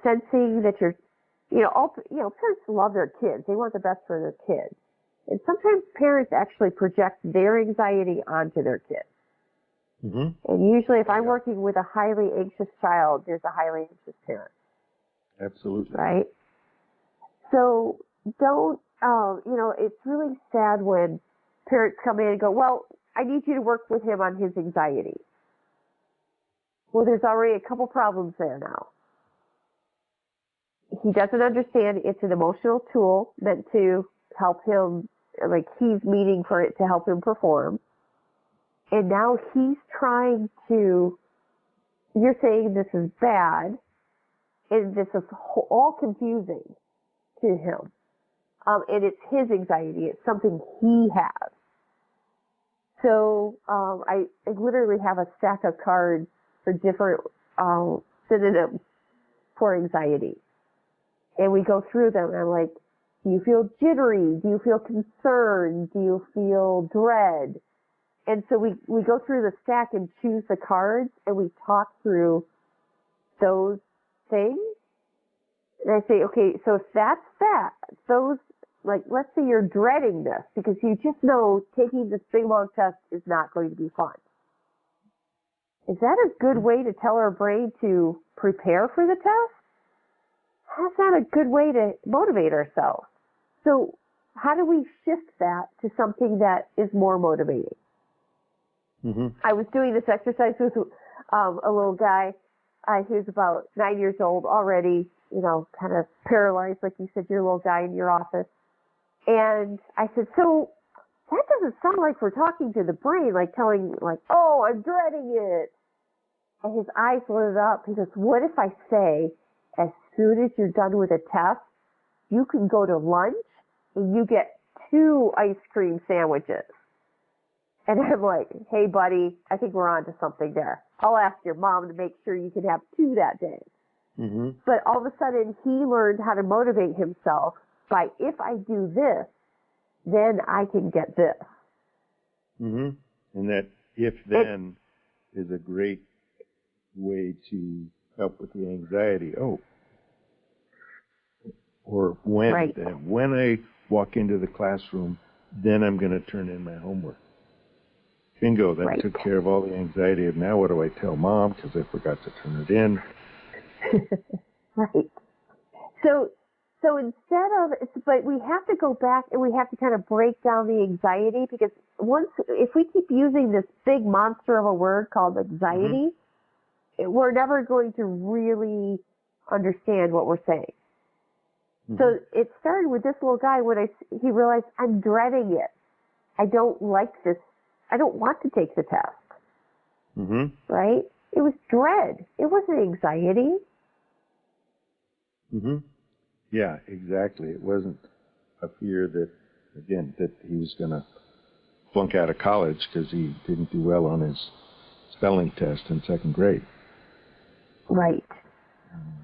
sensing that parents love their kids. They want the best for their kids. And sometimes parents actually project their anxiety onto their kids. Mm-hmm. And usually if I'm working with a highly anxious child, there's a highly anxious parent. Absolutely. Right? So don't, it's really sad when parents come in and go, well, I need you to work with him on his anxiety. Well, there's already a couple problems there now. He doesn't understand it's an emotional tool meant to help him, like he's meaning for it to help him perform. And now he's trying to, you're saying this is bad, and this is all confusing to him. And it's his anxiety. It's something he has. So I literally have a stack of cards for different synonyms for anxiety. And we go through them, and I'm like, do you feel jittery? Do you feel concerned? Do you feel dread? And so we go through the stack and choose the cards, and we talk through those things. And I say, okay, so if that's that, those, like, let's say you're dreading this because you just know taking this big long test is not going to be fun. Is that a good way to tell our brain to prepare for the test? That's not a good way to motivate ourselves. So how do we shift that to something that is more motivating? Mm-hmm. I was doing this exercise with a little guy who's about 9 years old already, kind of paralyzed, like you said, your little guy in your office. And I said, so that doesn't sound like we're talking to the brain, like telling, like, oh, I'm dreading it. And his eyes lit up. He goes, what if I say, as soon as you're done with a test, you can go to lunch and you get 2 ice cream sandwiches? And I'm like, hey, buddy, I think we're on to something there. I'll ask your mom to make sure you can have 2 that day. Mm-hmm. But all of a sudden, he learned how to motivate himself by, if I do this, then I can get this. Mm-hmm. And that if-then is a great way to help with the anxiety. Oh. Or when. Right. When I walk into the classroom, then I'm going to turn in my homework. Bingo, that Right. took care of all the anxiety of now what do I tell mom because I forgot to turn it in. Right. So instead of, but we have to go back and we have to kind of break down the anxiety, because if we keep using this big monster of a word called anxiety, we're never going to really understand what we're saying. Mm-hmm. So it started with this little guy when he realized, I'm dreading it. I don't like this. I don't want to take the test. Mm-hmm. Right? It was dread. It wasn't anxiety. Mm-hmm. Yeah, exactly. It wasn't a fear that he was going to flunk out of college because he didn't do well on his spelling test in 2nd grade. Right.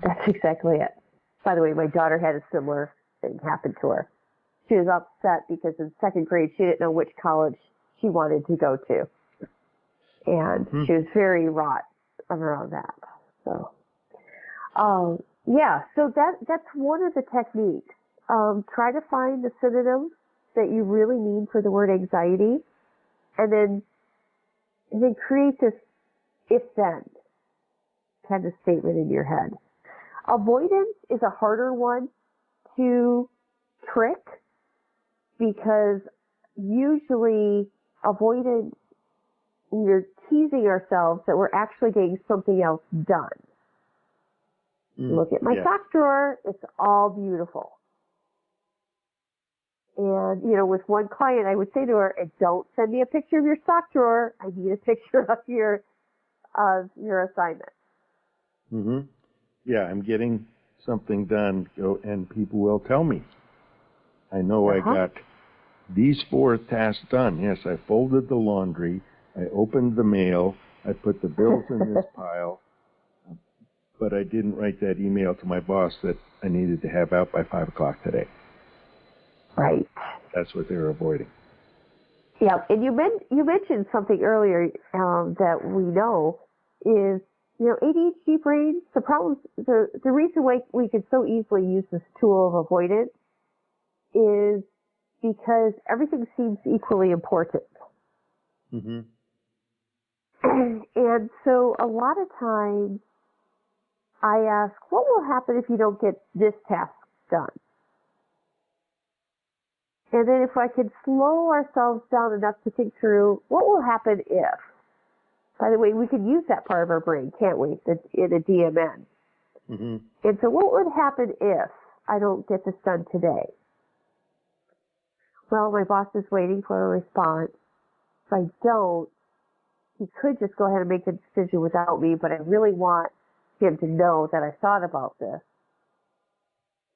That's exactly it. By the way, my daughter had a similar thing happen to her. She was upset because in 2nd grade she didn't know which college she wanted to go to. And she was very wrought around that. So, so that's one of the techniques. Try to find the synonyms that you really need for the word anxiety, and then create this if-then kind of statement in your head. Avoidance is a harder one to trick because usually avoidance, we're teasing ourselves that we're actually getting something else done. Look at my sock drawer. It's all beautiful. And, with one client, I would say to her, don't send me a picture of your sock drawer. I need a picture of your assignment. Mm-hmm. Yeah, I'm getting something done, and people will tell me. I know I got these 4 tasks done. Yes, I folded the laundry. I opened the mail. I put the bills in this pile. But I didn't write that email to my boss that I needed to have out by 5 o'clock today. Right. That's what they're avoiding. Yeah, and you mentioned something earlier that we know is, ADHD brains, the reason why we could so easily use this tool of avoidance is because everything seems equally important. Mm-hmm. And so a lot of times I ask, what will happen if you don't get this task done? And then if I could slow ourselves down enough to think through, what will happen if? By the way, we could use that part of our brain, can't we, in a DMN? Mm-hmm. And so what would happen if I don't get this done today? Well, my boss is waiting for a response. If I don't, he could just go ahead and make the decision without me, but I really want him to know that I thought about this.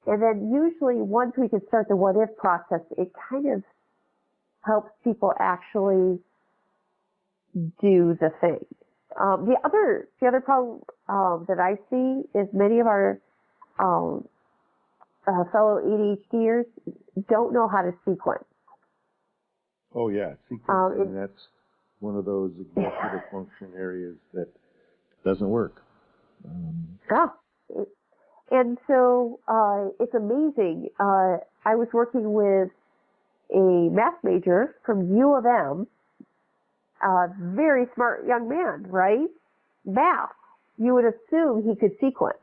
And then usually once we can start the what-if process, it kind of helps people actually do the thing. The other problem that I see is many of our fellow ADHDers don't know how to sequence. Oh, yeah. Sequencing, that's one of those executive function areas that doesn't work. And so it's amazing. I was working with a math major from U of M, a very smart young man, right? Math. You would assume he could sequence.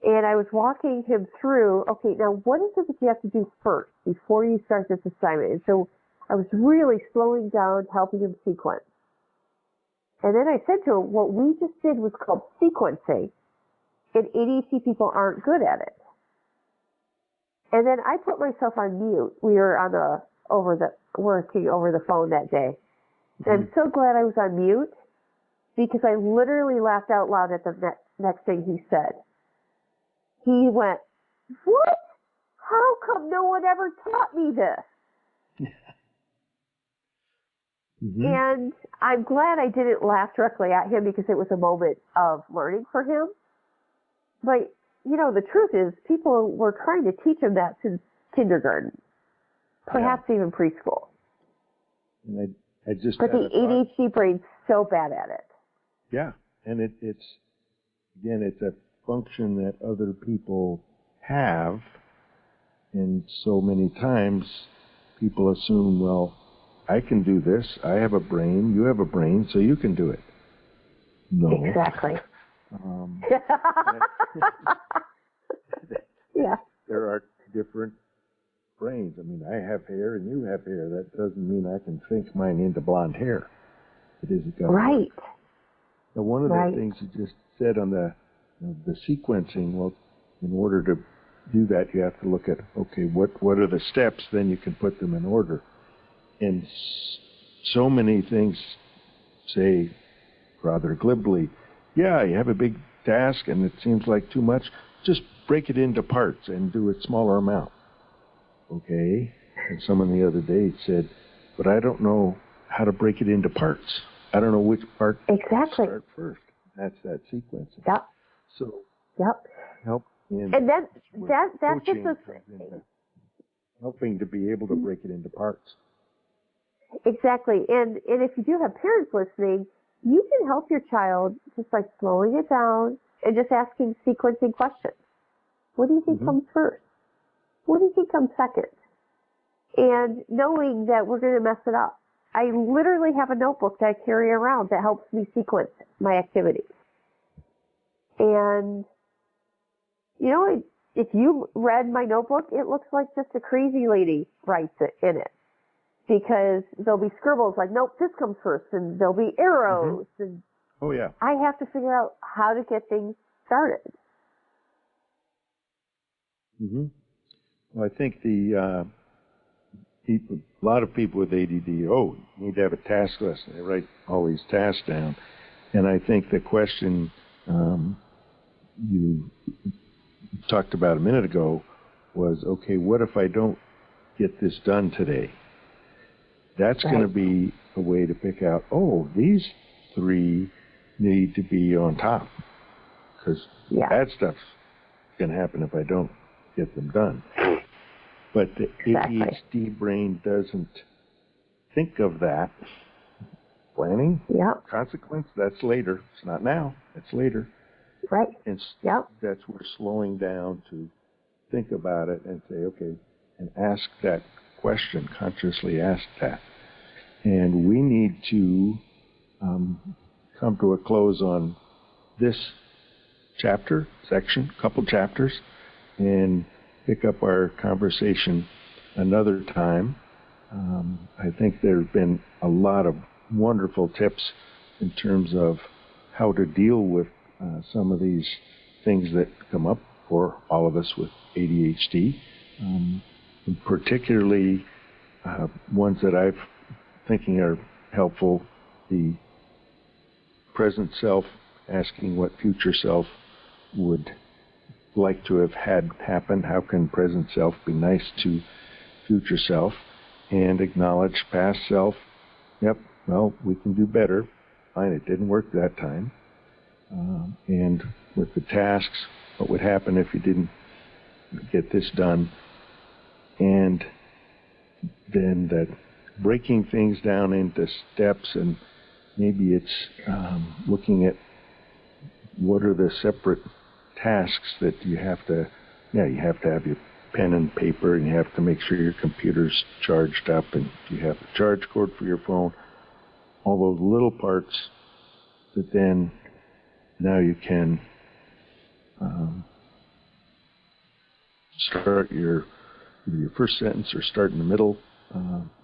And I was walking him through, okay, now what is it that you have to do first before you start this assignment? And so I was really slowing down, helping him sequence. And then I said to him, what we just did was called sequencing, and ADHD people aren't good at it. And then I put myself on mute. We were working over the phone that day. And I'm so glad I was on mute because I literally laughed out loud at the next thing he said. He went, what? How come no one ever taught me this? And I'm glad I didn't laugh directly at him because it was a moment of learning for him. But, the truth is people were trying to teach him that since kindergarten, perhaps even preschool. And I just but the ADHD brain's so bad at it. Yeah, and it's a function that other people have, and so many times people assume, well, I can do this. I have a brain. You have a brain, so you can do it. No. Exactly. Yeah. There are different brains. I mean, I have hair and you have hair. That doesn't mean I can think mine into blonde hair. It isn't going to right. work. Now, one of the things you just said on the sequencing, well, in order to do that, you have to look at, okay, what are the steps? Then you can put them in order. And so many things say rather glibly, yeah, you have a big task and it seems like too much. Just break it into parts and do a smaller amount. Okay? And someone the other day said, but I don't know how to break it into parts. I don't know which part to start first. That's that sequencing. Yep. So help in and that's just helping to be able to break it into parts. Exactly. And if you do have parents listening, you can help your child just by slowing it down and just asking sequencing questions. What do you think comes first? What do you think comes second? And knowing that we're going to mess it up. I literally have a notebook that I carry around that helps me sequence my activities. And, if you read my notebook, it looks like just a crazy lady writes it in it. Because there'll be scribbles like, nope, this comes first, and there'll be arrows. Mm-hmm. And oh, yeah. I have to figure out how to get things started. Mm-hmm. Well, I think a lot of people with ADD, you need to have a task list. They write all these tasks down. And I think the question you talked about a minute ago was, okay, what if I don't get this done today? That's going to be a way to pick out, these 3 need to be on top. Because bad stuff's going to happen if I don't get them done. But the ADHD brain doesn't think of that. Planning, consequence, that's later. It's not now, it's later. Right. And that's where slowing down to think about it and say, okay, and ask that question, consciously ask that. And we need to come to a close on this couple chapters, and pick up our conversation another time. I think there have been a lot of wonderful tips in terms of how to deal with some of these things that come up for all of us with ADHD, particularly ones that I'm thinking are helpful, the present self asking what future self would like to have had happen. How can present self be nice to future self? And acknowledge past self. Yep, well, we can do better. Fine, it didn't work that time. And with the tasks, what would happen if you didn't get this done? And then that breaking things down into steps, and maybe it's looking at what are the separate tasks that you have to have your pen and paper, and you have to make sure your computer's charged up, and you have the charge cord for your phone. All those little parts that then now you can start your first sentence or start in the middle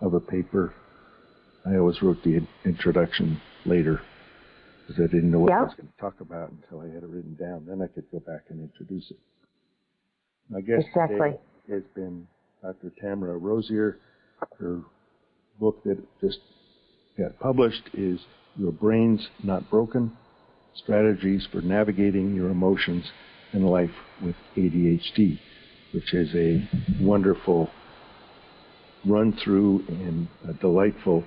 of a paper. I always wrote the introduction later because I didn't know what I was going to talk about until I had it written down. Then I could go back and introduce it. My guest today has been Dr. Tamara Rosier. Her book that just got published is Your Brain's Not Broken, Strategies for Navigating Your Emotions in Life with ADHD, which is a wonderful run-through and a delightful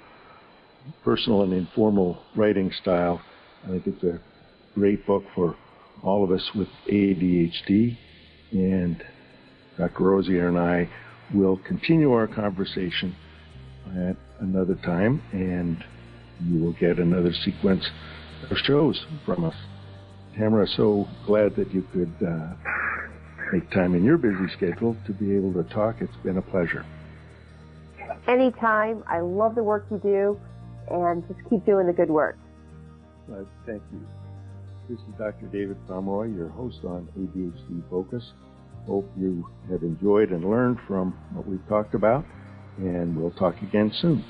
personal and informal writing style. I think it's a great book for all of us with ADHD, and Dr. Rosier and I will continue our conversation at another time, and you will get another sequence of shows from us. Tamara, so glad that you could make time in your busy schedule to be able to talk. It's been a pleasure. Anytime. I love the work you do, and just keep doing the good work. Thank you. This is Dr. David Pomeroy, your host on ADHD Focus. Hope you have enjoyed and learned from what we've talked about, and we'll talk again soon.